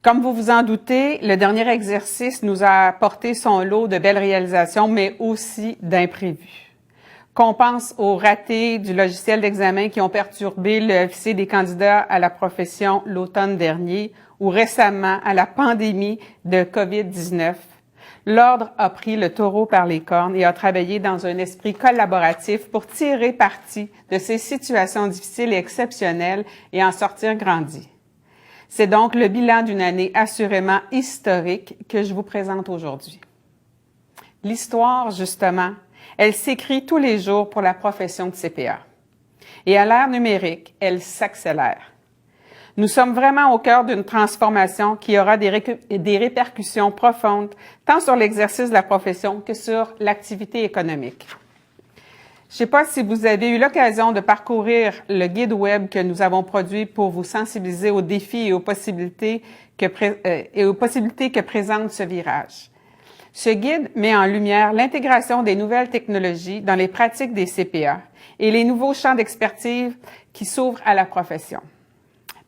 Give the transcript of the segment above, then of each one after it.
Comme vous vous en doutez, le dernier exercice nous a apporté son lot de belles réalisations, mais aussi d'imprévus. Qu'on pense aux ratés du logiciel d'examen qui ont perturbé le FC des candidats à la profession l'automne dernier ou récemment à la pandémie de COVID-19, l'Ordre a pris le taureau par les cornes et a travaillé dans un esprit collaboratif pour tirer parti de ces situations difficiles et exceptionnelles et en sortir grandi. C'est donc le bilan d'une année assurément historique que je vous présente aujourd'hui. L'histoire, justement, elle s'écrit tous les jours pour la profession de CPA. Et à l'ère numérique, elle s'accélère. Nous sommes vraiment au cœur d'une transformation qui aura des répercussions profondes tant sur l'exercice de la profession que sur l'activité économique. Je ne sais pas si vous avez eu l'occasion de parcourir le guide web que nous avons produit pour vous sensibiliser aux défis et aux possibilités que présente ce virage. Ce guide met en lumière l'intégration des nouvelles technologies dans les pratiques des CPA et les nouveaux champs d'expertise qui s'ouvrent à la profession.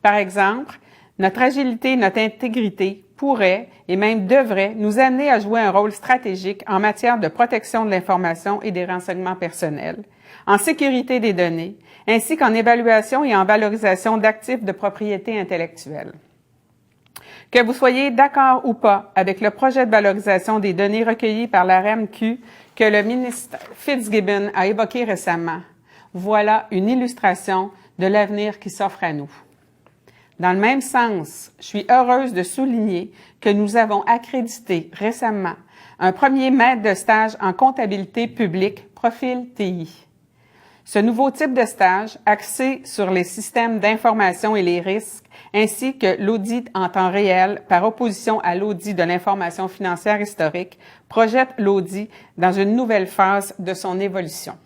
Par exemple, notre agilité et notre intégrité pourraient et même devraient nous amener à jouer un rôle stratégique en matière de protection de l'information et des renseignements personnels, en sécurité des données, ainsi qu'en évaluation et en valorisation d'actifs de propriété intellectuelle. Que vous soyez d'accord ou pas avec le projet de valorisation des données recueillies par la RAMQ que le ministre Fitzgibbon a évoqué récemment, voilà une illustration de l'avenir qui s'offre à nous. Dans le même sens, je suis heureuse de souligner que nous avons accrédité récemment un premier maître de stage en comptabilité publique, profil TI. Ce nouveau type de stage, axé sur les systèmes d'information et les risques, ainsi que l'audit en temps réel par opposition à l'audit de l'information financière historique, projette l'audit dans une nouvelle phase de son évolution.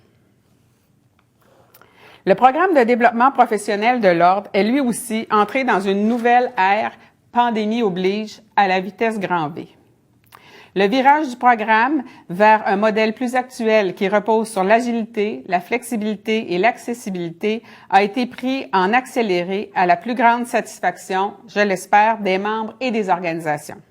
Le programme de développement professionnel de l'Ordre est lui aussi entré dans une nouvelle ère, pandémie oblige, à la vitesse grand V. Le virage du programme vers un modèle plus actuel qui repose sur l'agilité, la flexibilité et l'accessibilité a été pris en accéléré à la plus grande satisfaction, je l'espère, des membres et des organisations.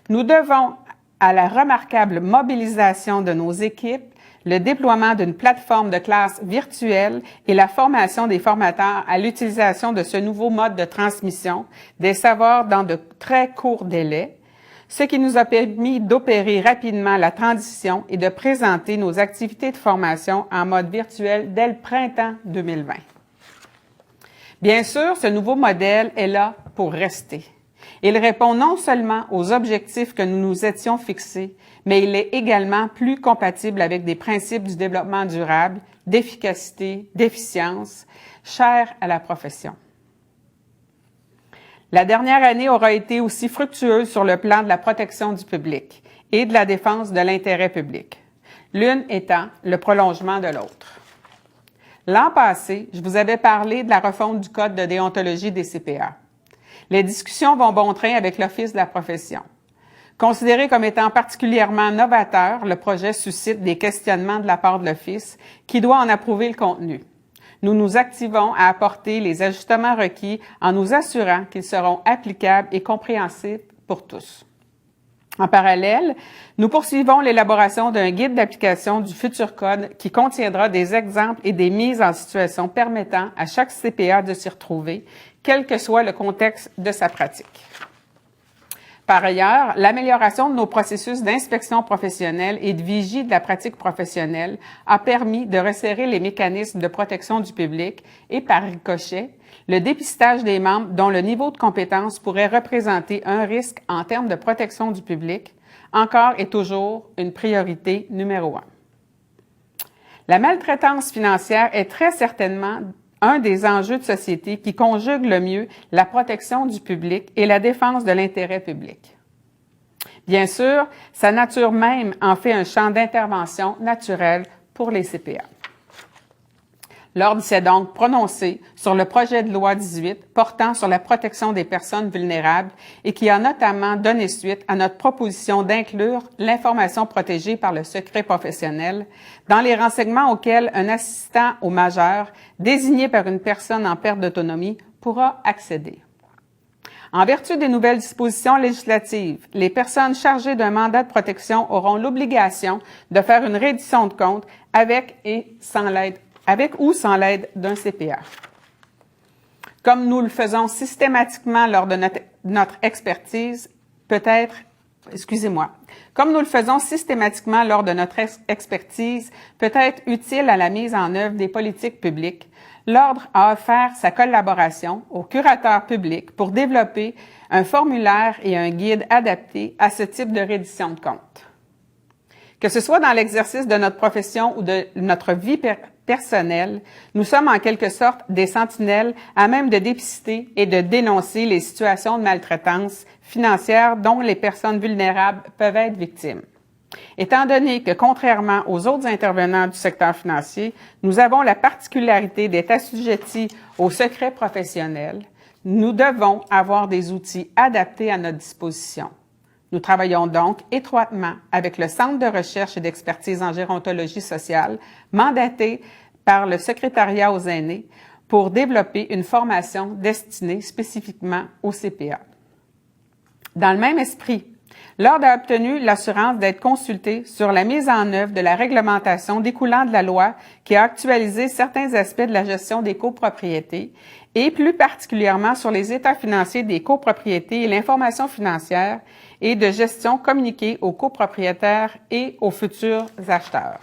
Nous devons à la remarquable mobilisation de nos équipes, le déploiement d'une plateforme de classe virtuelle et la formation des formateurs à l'utilisation de ce nouveau mode de transmission des savoirs dans de très courts délais, ce qui nous a permis d'opérer rapidement la transition et de présenter nos activités de formation en mode virtuel dès le printemps 2020. Bien sûr, ce nouveau modèle est là pour rester. Il répond non seulement aux objectifs que nous nous étions fixés, mais il est également plus compatible avec des principes du développement durable, d'efficacité, d'efficience, chers à la profession. La dernière année aura été aussi fructueuse sur le plan de la protection du public et de la défense de l'intérêt public, l'une étant le prolongement de l'autre. L'an passé, je vous avais parlé de la refonte du Code de déontologie des CPA. Les discussions vont bon train avec l'Office de la profession. Considéré comme étant particulièrement novateur, le projet suscite des questionnements de la part de l'Office qui doit en approuver le contenu. Nous nous activons à apporter les ajustements requis en nous assurant qu'ils seront applicables et compréhensibles pour tous. En parallèle, nous poursuivons l'élaboration d'un guide d'application du futur code qui contiendra des exemples et des mises en situation permettant à chaque CPA de s'y retrouver, quel que soit le contexte de sa pratique. Par ailleurs, l'amélioration de nos processus d'inspection professionnelle et de vigie de la pratique professionnelle a permis de resserrer les mécanismes de protection du public et, par ricochet, le dépistage des membres dont le niveau de compétence pourrait représenter un risque en termes de protection du public, encore et toujours une priorité numéro 1. La maltraitance financière est très certainement un des enjeux de société qui conjugue le mieux la protection du public et la défense de l'intérêt public. Bien sûr, sa nature même en fait un champ d'intervention naturel pour les CPA. L'Ordre s'est donc prononcé sur le projet de loi 18 portant sur la protection des personnes vulnérables et qui a notamment donné suite à notre proposition d'inclure l'information protégée par le secret professionnel dans les renseignements auxquels un assistant au majeur désigné par une personne en perte d'autonomie pourra accéder. En vertu des nouvelles dispositions législatives, les personnes chargées d'un mandat de protection auront l'obligation de faire une reddition de compte avec ou sans l'aide d'un CPA. Comme nous le faisons systématiquement lors de notre expertise, comme nous le faisons systématiquement lors de notre expertise, peut être utile à la mise en œuvre des politiques publiques, l'Ordre a offert sa collaboration aux curateurs publics pour développer un formulaire et un guide adaptés à ce type de reddition de compte. Que ce soit dans l'exercice de notre profession ou de notre vie personnelle, nous sommes en quelque sorte des sentinelles à même de dépister et de dénoncer les situations de maltraitance financière dont les personnes vulnérables peuvent être victimes. Étant donné que, contrairement aux autres intervenants du secteur financier, nous avons la particularité d'être assujettis au secret professionnel, nous devons avoir des outils adaptés à notre disposition. Nous travaillons donc étroitement avec le Centre de recherche et d'expertise en gérontologie sociale, mandaté par le Secrétariat aux aînés, pour développer une formation destinée spécifiquement au CPA. Dans le même esprit, l'Ordre a obtenu l'assurance d'être consulté sur la mise en œuvre de la réglementation découlant de la loi qui a actualisé certains aspects de la gestion des copropriétés et plus particulièrement sur les états financiers des copropriétés et l'information financière et de gestion communiquée aux copropriétaires et aux futurs acheteurs.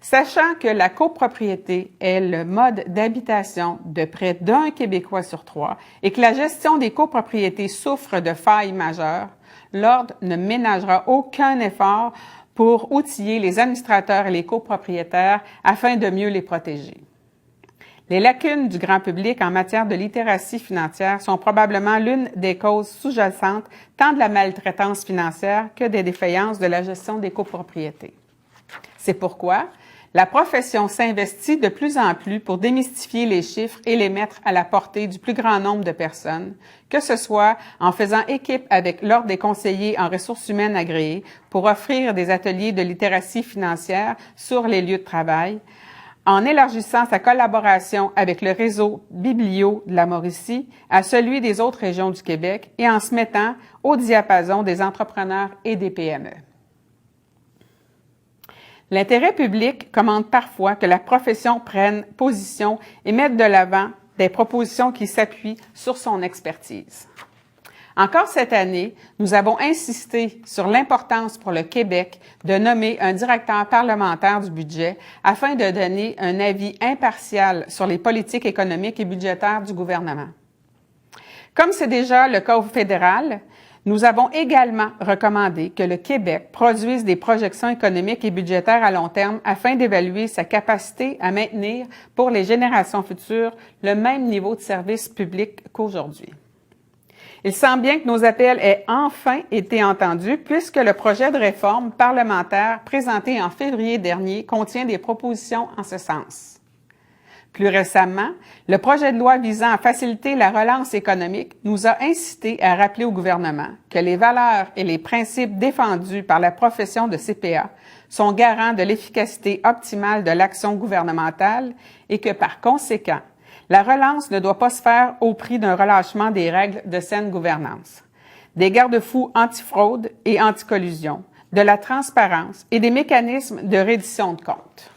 Sachant que la copropriété est le mode d'habitation de près d'1 Québécois sur 3 et que la gestion des copropriétés souffre de failles majeures, l'Ordre ne ménagera aucun effort pour outiller les administrateurs et les copropriétaires afin de mieux les protéger. Les lacunes du grand public en matière de littératie financière sont probablement l'une des causes sous-jacentes tant de la maltraitance financière que des défaillances de la gestion des copropriétés. C'est pourquoi la profession s'investit de plus en plus pour démystifier les chiffres et les mettre à la portée du plus grand nombre de personnes, que ce soit en faisant équipe avec l'Ordre des conseillers en ressources humaines agréés pour offrir des ateliers de littératie financière sur les lieux de travail, en élargissant sa collaboration avec le réseau Biblio de la Mauricie à celui des autres régions du Québec et en se mettant au diapason des entrepreneurs et des PME. L'intérêt public commande parfois que la profession prenne position et mette de l'avant des propositions qui s'appuient sur son expertise. Encore cette année, nous avons insisté sur l'importance pour le Québec de nommer un directeur parlementaire du budget afin de donner un avis impartial sur les politiques économiques et budgétaires du gouvernement. Comme c'est déjà le cas au fédéral, nous avons également recommandé que le Québec produise des projections économiques et budgétaires à long terme afin d'évaluer sa capacité à maintenir pour les générations futures le même niveau de service public qu'aujourd'hui. Il semble bien que nos appels aient enfin été entendus puisque le projet de réforme parlementaire présenté en février dernier contient des propositions en ce sens. Plus récemment, le projet de loi visant à faciliter la relance économique nous a incité à rappeler au gouvernement que les valeurs et les principes défendus par la profession de CPA sont garants de l'efficacité optimale de l'action gouvernementale et que, par conséquent, la relance ne doit pas se faire au prix d'un relâchement des règles de saine gouvernance, des garde-fous antifraude et anticollusion, de la transparence et des mécanismes de reddition de comptes.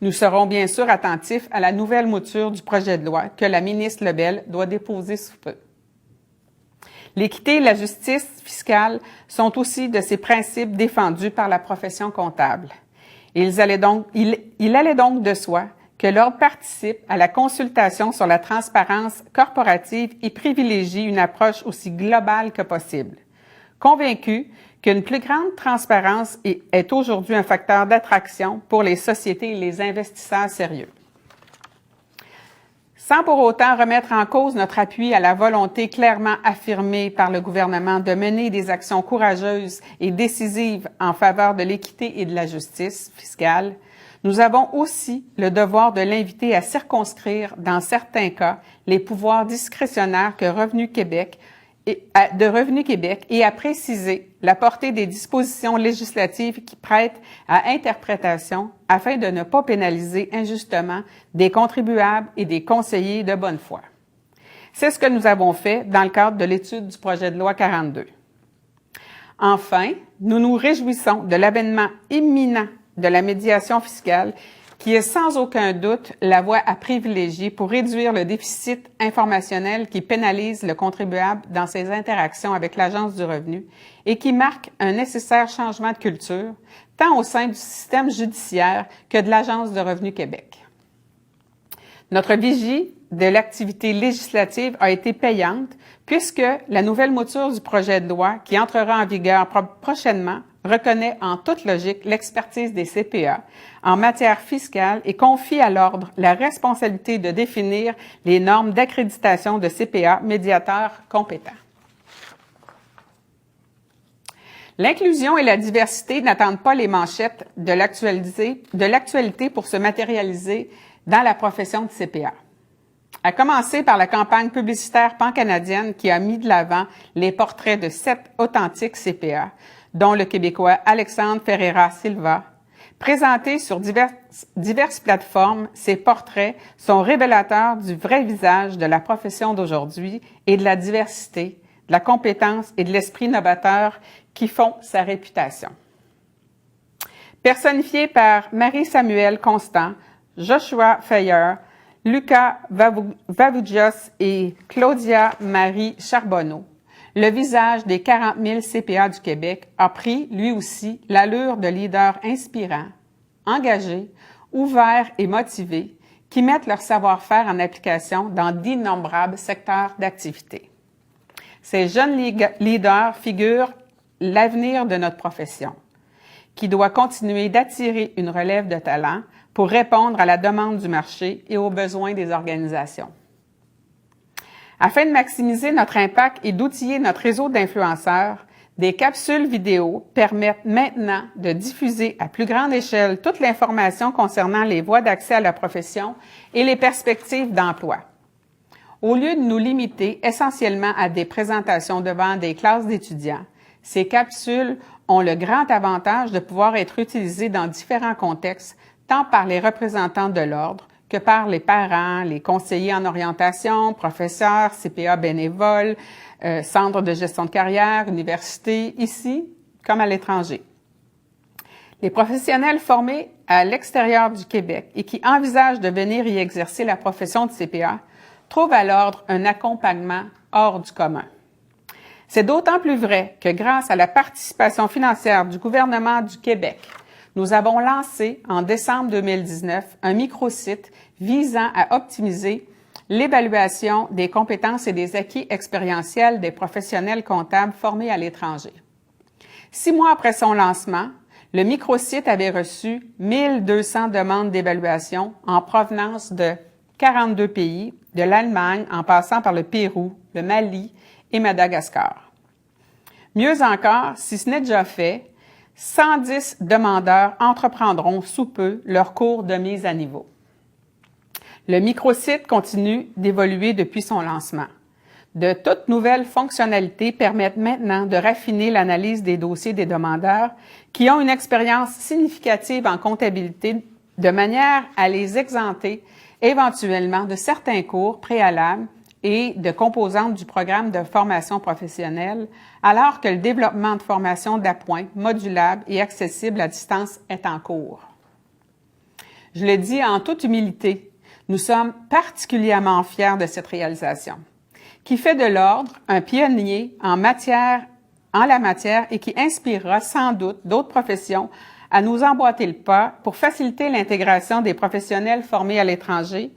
Nous serons bien sûr attentifs à la nouvelle mouture du projet de loi que la ministre Lebel doit déposer sous peu. L'équité et la justice fiscale sont aussi de ces principes défendus par la profession comptable. Il allait donc de soi que l'Ordre participe à la consultation sur la transparence corporative et privilégie une approche aussi globale que possible. Convaincu qu'une plus grande transparence est aujourd'hui un facteur d'attraction pour les sociétés et les investisseurs sérieux. Sans pour autant remettre en cause notre appui à la volonté clairement affirmée par le gouvernement de mener des actions courageuses et décisives en faveur de l'équité et de la justice fiscale, nous avons aussi le devoir de l'inviter à circonscrire, dans certains cas, les pouvoirs discrétionnaires que Revenu Québec et à préciser la portée des dispositions législatives qui prêtent à interprétation afin de ne pas pénaliser injustement des contribuables et des conseillers de bonne foi. C'est ce que nous avons fait dans le cadre de l'étude du projet de loi 42. Enfin, nous nous réjouissons de l'avènement imminent de la médiation fiscale qui est sans aucun doute la voie à privilégier pour réduire le déficit informationnel qui pénalise le contribuable dans ses interactions avec l'Agence du revenu et qui marque un nécessaire changement de culture, tant au sein du système judiciaire que de l'Agence de revenu Québec. Notre vigie de l'activité législative a été payante puisque la nouvelle mouture du projet de loi qui entrera en vigueur prochainement reconnaît en toute logique l'expertise des CPA en matière fiscale et confie à l'Ordre la responsabilité de définir les normes d'accréditation de CPA médiateurs compétents. L'inclusion et la diversité n'attendent pas les manchettes de l'actualité pour se matérialiser dans la profession de CPA. À commencer par la campagne publicitaire pan-canadienne qui a mis de l'avant les portraits de 7 authentiques CPA, dont le Québécois Alexandre Ferreira Silva. Présentés sur diverses plateformes, ces portraits sont révélateurs du vrai visage de la profession d'aujourd'hui et de la diversité, de la compétence et de l'esprit novateur qui font sa réputation. Personnifiés par Marie-Samuelle Constant, Joshua Feyer, Lucas Vavougios et Claudia Marie Charbonneau, le visage des 40 000 CPA du Québec a pris, lui aussi, l'allure de leaders inspirants, engagés, ouverts et motivés, qui mettent leur savoir-faire en application dans d'innombrables secteurs d'activité. Ces jeunes leaders figurent l'avenir de notre profession, qui doit continuer d'attirer une relève de talents pour répondre à la demande du marché et aux besoins des organisations. Afin de maximiser notre impact et d'outiller notre réseau d'influenceurs, des capsules vidéo permettent maintenant de diffuser à plus grande échelle toute l'information concernant les voies d'accès à la profession et les perspectives d'emploi. Au lieu de nous limiter essentiellement à des présentations devant des classes d'étudiants, ces capsules ont le grand avantage de pouvoir être utilisées dans différents contextes, tant par les représentants de l'Ordre que par les parents, les conseillers en orientation, professeurs, CPA bénévoles, centres de gestion de carrière, universités, ici comme à l'étranger. Les professionnels formés à l'extérieur du Québec et qui envisagent de venir y exercer la profession de CPA trouvent à l'Ordre un accompagnement hors du commun. C'est d'autant plus vrai que grâce à la participation financière du gouvernement du Québec, nous avons lancé en décembre 2019 un microsite visant à optimiser l'évaluation des compétences et des acquis expérientiels des professionnels comptables formés à l'étranger. 6 mois après son lancement, le microsite avait reçu 1200 demandes d'évaluation en provenance de 42 pays, de l'Allemagne en passant par le Pérou, le Mali et Madagascar. Mieux encore, si ce n'est déjà fait, 110 demandeurs entreprendront sous peu leur cours de mise à niveau. Le microsite continue d'évoluer depuis son lancement. De toutes nouvelles fonctionnalités permettent maintenant de raffiner l'analyse des dossiers des demandeurs qui ont une expérience significative en comptabilité de manière à les exempter éventuellement de certains cours préalables et de composantes du programme de formation professionnelle, alors que le développement de formation d'appoint modulable et accessible à distance est en cours. Je le dis en toute humilité, nous sommes particulièrement fiers de cette réalisation, qui fait de l'Ordre un pionnier en la matière et qui inspirera sans doute d'autres professions à nous emboîter le pas pour faciliter l'intégration des professionnels formés à l'étranger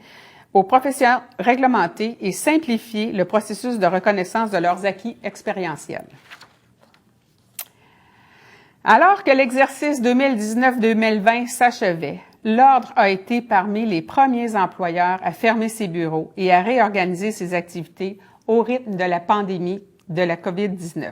aux professions réglementées et simplifier le processus de reconnaissance de leurs acquis expérientiels. Alors que l'exercice 2019-2020 s'achevait, l'Ordre a été parmi les premiers employeurs à fermer ses bureaux et à réorganiser ses activités au rythme de la pandémie de la COVID-19.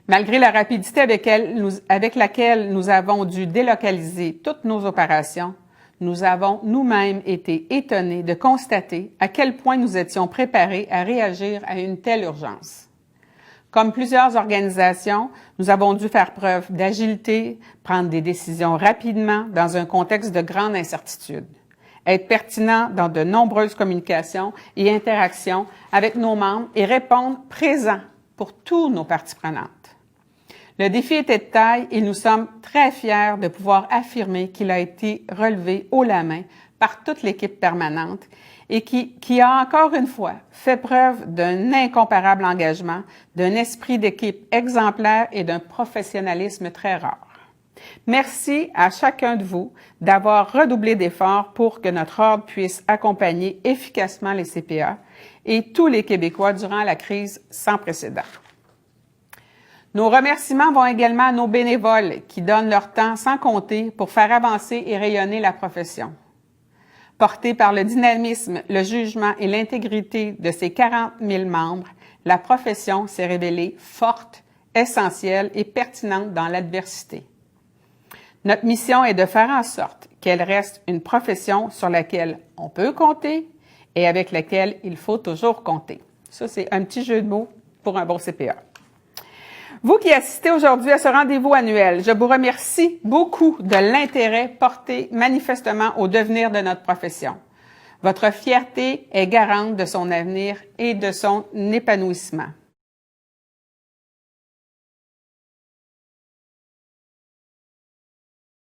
Malgré la rapidité avec laquelle nous avons dû délocaliser toutes nos opérations, nous avons nous-mêmes été étonnés de constater à quel point nous étions préparés à réagir à une telle urgence. Comme plusieurs organisations, nous avons dû faire preuve d'agilité, prendre des décisions rapidement dans un contexte de grande incertitude. être pertinent dans de nombreuses communications et interactions avec nos membres et répondre présent pour tous nos parties prenantes. Le défi était de taille et nous sommes très fiers de pouvoir affirmer qu'il a été relevé haut la main par toute l'équipe permanente et qui a encore une fois fait preuve d'un incomparable engagement, d'un esprit d'équipe exemplaire et d'un professionnalisme très rare. Merci à chacun de vous d'avoir redoublé d'efforts pour que notre ordre puisse accompagner efficacement les CPA et tous les Québécois durant la crise sans précédent. Nos remerciements vont également à nos bénévoles qui donnent leur temps sans compter pour faire avancer et rayonner la profession. Portée par le dynamisme, le jugement et l'intégrité de ses 40 000 membres, la profession s'est révélée forte, essentielle et pertinente dans l'adversité. Notre mission est de faire en sorte qu'elle reste une profession sur laquelle on peut compter et avec laquelle il faut toujours compter. Ça, c'est un petit jeu de mots pour un bon CPA. Vous qui assistez aujourd'hui à ce rendez-vous annuel, je vous remercie beaucoup de l'intérêt porté manifestement au devenir de notre profession. Votre fierté est garante de son avenir et de son épanouissement.